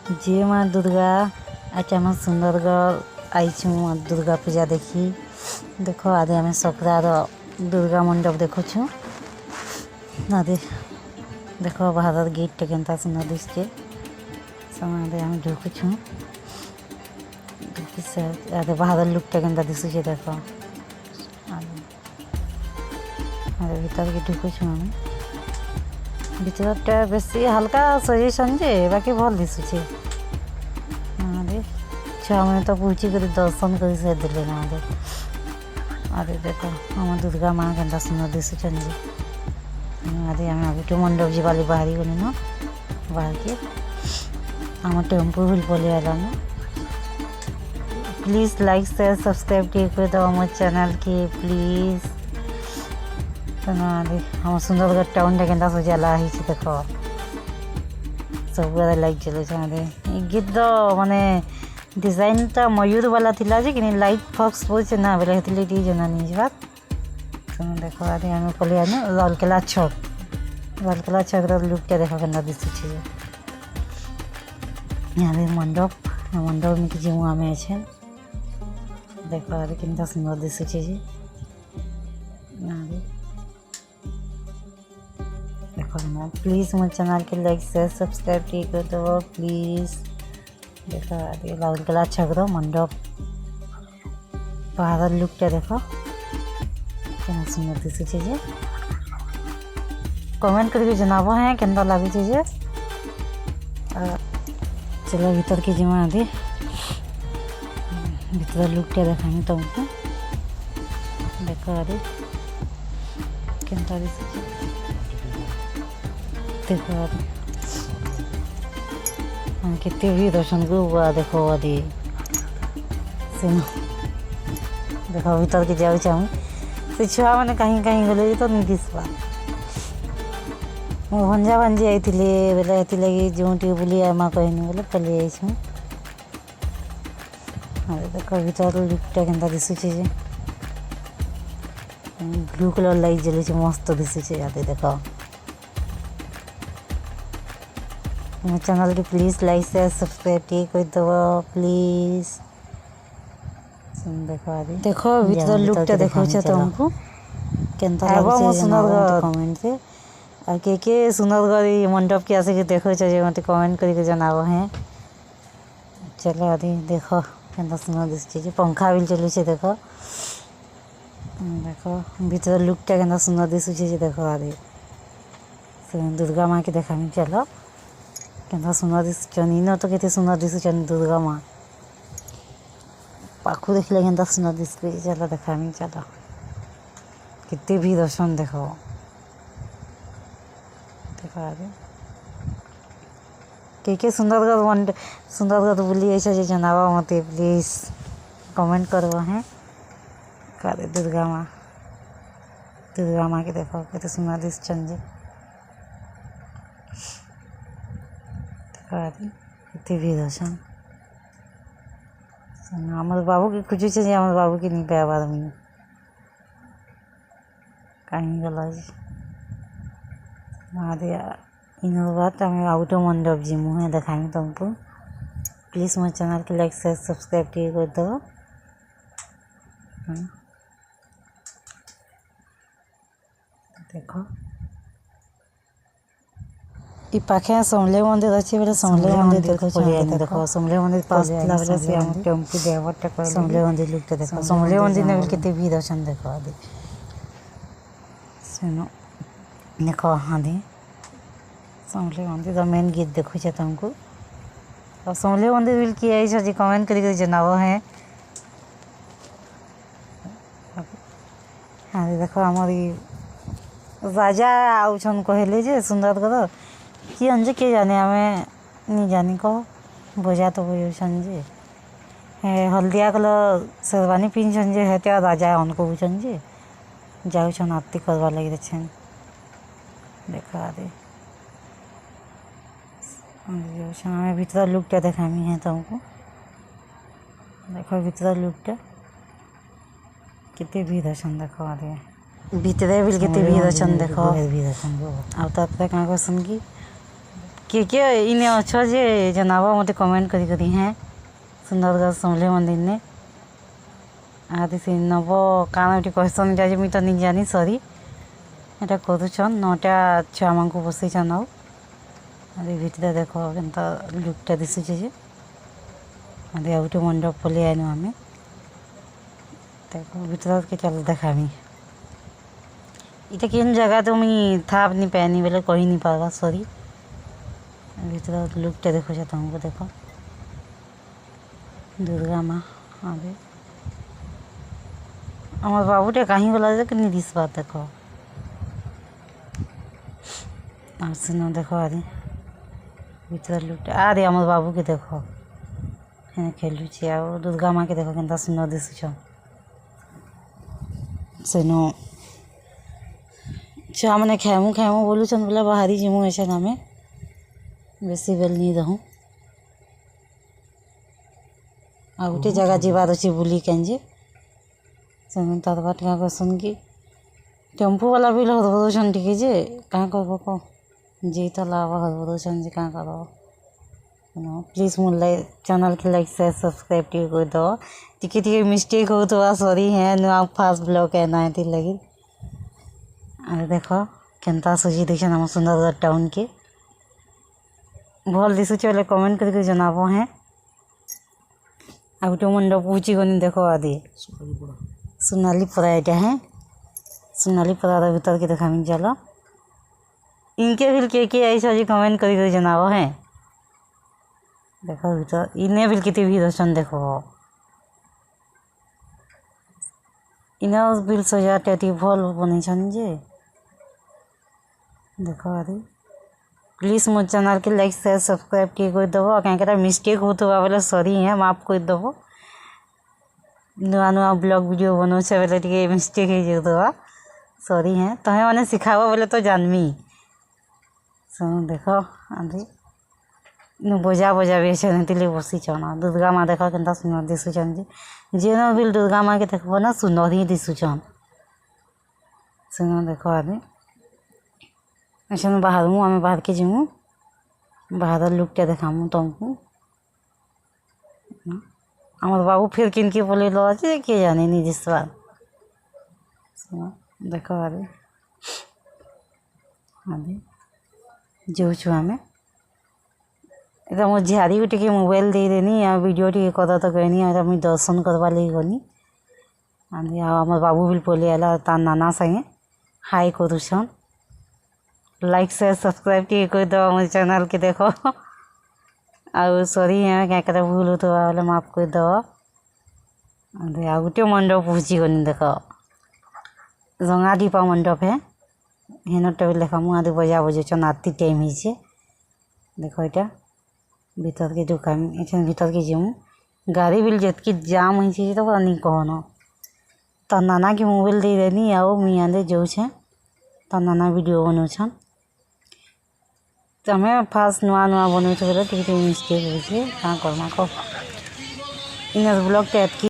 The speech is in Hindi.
जय माँ दुर्गा। आज आम सुंदरगढ़ आईचु दुर्गा पूजा देखी। देख आदि आम सपरार दुर्गा मंडप देखुछु। आदि देख बाहर गेट टे केनता सुंदर दिशे समादे आम ढुकुछु। आदि बाहर लुक टे केनता दिशुचे देख। आदि भीतर के ढुकुछु आम। भीतर बेसी हल्का सजेसन जे बाकी भल दिशुचे। छुआ मैंने तो पूछी कर दर्शन कर सारी ना। अरे देख आम दुर्गा माँ के सुंदर दिशुचन जी। अरे आम आगे मंडप जीवाली बाहरी गली न बाहर के आम टेम्पो भी पलि आलान। प्लीज लाइक शेयर सब्सक्राइब कर दो आम चैनल के प्लीज। हम सुंदरगढ़ टाउन टे के सजाला देख सब लाइट चलुचे। गीत माने डिजाइन टा मयूर वाला थिला जे कि लाइट फक्स बोलছে ना बेले हेतले टी जना नहीं बात। तो देखो आदि हम पले आने लालकिला छक लुक के देखो केना दिसुचे। यहाँ मंडप में कि आमे আছে। देखो आदि केनता सुंदर दिसुचे जी। देखो ना प्लीज मोर चैनल के लाइक शेयर सब्सक्राइब कर दो प्लीज। देखो आदि लालकिला छक मंडप बाहर लुक टे देखो केना सुंदर दिसुचे जे। कमेंट करके जनाबो हैं केनता लागुचे जे। चलो भीतर के जिमा आदि भीतर लुक टे देखामी तुमको। देखो आदि केनता दिसुचे। देखो आदि हम कितने भी दर्शन को हुआ। देखो आदि सुनो देखो भीतर के जाऊ चाहूँ से छुआ मैंने कहीं कहीं गले तो नहीं दिसवा। मो भंजा भंजी आई बेले हेती लगी जो टी बुली आमा कहनी बोले पलि आई। अरे देखो भीतर लुकटा केनता दिसुचे जे। ब्लू कलर लाइट जलुचे मस्त दिसुचे। आदि देखो मेरे चैनल के प्लीज लाइक शेयर सब्सक्राइब कर दो प्लीज। देखो आदि देखो भीतर लुकटा देखो तुमको केनता लागुचे सुंदरगढ़ कमेंट से। और के सुंदरगढ़ मंडप के आसे के देखो जे मते कमेंट करके जनाबो हैं। चलो आदि देखो केनता सुंदर दिसुचे। पंखा भी चलुचे देखो। देखो भीतर लुकटा केनता सुंदर दिसुचे। देखो आदि दुर्गा माँ के देखामी चलो केनता सुंदर दिसुचन। इन तो केते सुंदर दिसुचन दुर्गा माँ पाखु देखले केनता सुंदर दिसुचे। चलो देखामी चलो कितने भी दर्शन देखो। देखो आदि के सुंदरगढ़ बुली ऐसे जे जनावा मते प्लीज कमेंट करबो हैं। करे दुर्गा माँ के देखो केते सुंदर दिसुचन जे। कितने भी दर्शन आमर बाबू के खुजुचे जे आमर बाबू के नहीं पाया बाद में कहीं गला आदि इन बात हमें आउटो मंडप जी मुँह देखाएंगे तुमको। प्लीज़ मेरे चैनल के लाइक शेयर सब्सक्राइब कर दो। देखो ई पाखे समले मंदिर अच्छे बेले समले मंदिर देखो देखो समले मंदिर पास लागले से हम टेम्पो देवट कर समले मंदिर लुक के देखो। समले मंदिर ने कितने भी दर्शन देखो आदि सुनो देखो आदि समले मंदिर का मेन गेट देखो छे तुमको। और समले मंदिर बिल की आई जी कमेंट करके जनाबो हैं। आदि देखो हमारी राजा आउछन कहले जे सुंदरगढ़ कि अंजे के जाने हमें नहीं जानी को बोझा तो बोझन जे हल्दिया कलर शेरवानी पिंजन जे है त्या राजा उनको बुझन जे जाऊन आरती करवा लगी रचन। देखो आदि हमें भीतर लुकटा देखामी है तुमको। देखो भीतर लुकटा कितने भी दर्शन देखो आदि भीतरे भी कितने भी दर्शन देखो। अब तक क्या सुन की किए इने अच्छो जे जनाब मत कमेंट करी हैं सुंदरगढ़ समले मंदिर ने आदि से नब काना क्वेश्चन जाजे मुई तो नहीं जानी सॉरी এটা করুছন নটা ছুয়া মানকু বসাইছন আর ভিতরে দেখো কেনতা লুকটা দিশুছে যে আদে আর গোটে মণ্ডপ পলি আইনু আমি দেখো ভিতরে চল দেখামি এটা কেন জায়গা তো মুই থাপ নি পাইনি বলে কহি নি পারবা সরি ভিতরে লুকটা দেখো তুমको देखो दुर्गा माँ आगे আমার বাবুটা কাহি গলা যে নি দিসবা দেখো আর सुनो देखो आदि भीतर लुट आदि आम बाबू के देखो हाँ खेलुची आ दुर्गा माँ के देखो केनता सुंदर दिशुछ सेनो छुआ मैंने खेमु खेमु बोलुछन बोले बाहरी जिमु ऐसा नामे बेसी बेल नहीं रहूँ आ गोटे जगह जीवार अच्छी बुली केंजे सेनो तार बाट क्या कहसन कि टेम्पू वाला भी हरबदौन टिके जे कहाँ कहब कह जी तो लाभ हरबदौन जे कहाँ कर प्लीज मोर चैनल के लाइक शेयर सब्सक्राइब टी कर दो टिके टिके मिस्टेक हो तो सॉरी है नुआ फास्ट ब्लॉग है ना थी लगी अरे देखो केनता सजी देखन हम सुंदरगढ़ टाउन के भल दिशुचे बोले कमेंट करके जनाबो हैं आ गोटे मंडप पूछी गनी देखो आदि सोनाली पड़ा यहाँ है सोनाली पड़ा भीतर के देखा मिल चलो इनके भी के ऐसा जी कमेंट करके जनाबो हैं देखो भीतर इन्हें भी कितनी भी दर्शन देखो इन्हें बिल सजाते भल बन जे देखो आदि प्लीज मोर चैनल के लाइक शेयर सब्सक्राइब टी कर देव कहीं मिस्टेक हो तो बोले सॉरी है माफ कर देव नुआ नुआ ब्लॉग वीडियो बनाऊे बोले टे मिस्टेक हो जाता सॉरी है तुम्हें मैंने सिखाब बोले तो जानमी सुनो देखो आदि बजा बजा भी नहीं बसीचन दुर्गा माँ देख के सुंदर दिशुचन जेन भी दुर्गा माँ के देखो ना सुंदर ही दिशुचन सुनो देखो आदि ऐसा बाहर आम बाहर के जीमु बाहर लुकटा देखामु तुमको आम बाबू फिर किनके बोले लो आज किए जाने नहीं जिस बार देखो आदि आदि जो आम मो झारी को टे मोबाइल दे देनी आ वीडियो टे कर तो कहनी मुझे दर्शन करवा लगी गनी आदि आम बाबू भी पलि आला तार नाना संगे हाई करुछन लाइक शेयर सब्सक्राइब टी कर दो मोर चैनल के देखो आ सॉरी है क्या भूल हो तो बोले माफ कर दो आ गोटे मंडप पहुँची गनी देख रंगा दीपा मंडप है हेन टेबिल देखा मुझे बजा बजाचन आरती टाइम हो देखो यहाँ भीतर के दुकान एठान भीतर के जीमु गाड़ी बिल जितकी जाम हो तो नहीं कहन तो नाना के मोबाइल दे देनी आओ मियाँ दे जो तो नाना वीडियो बनाऊन तो हमें फास्ट नुआ नुआ बनाऊे बोले टे मिस्टेक हो कहाँ करना कह इन ब्लॉग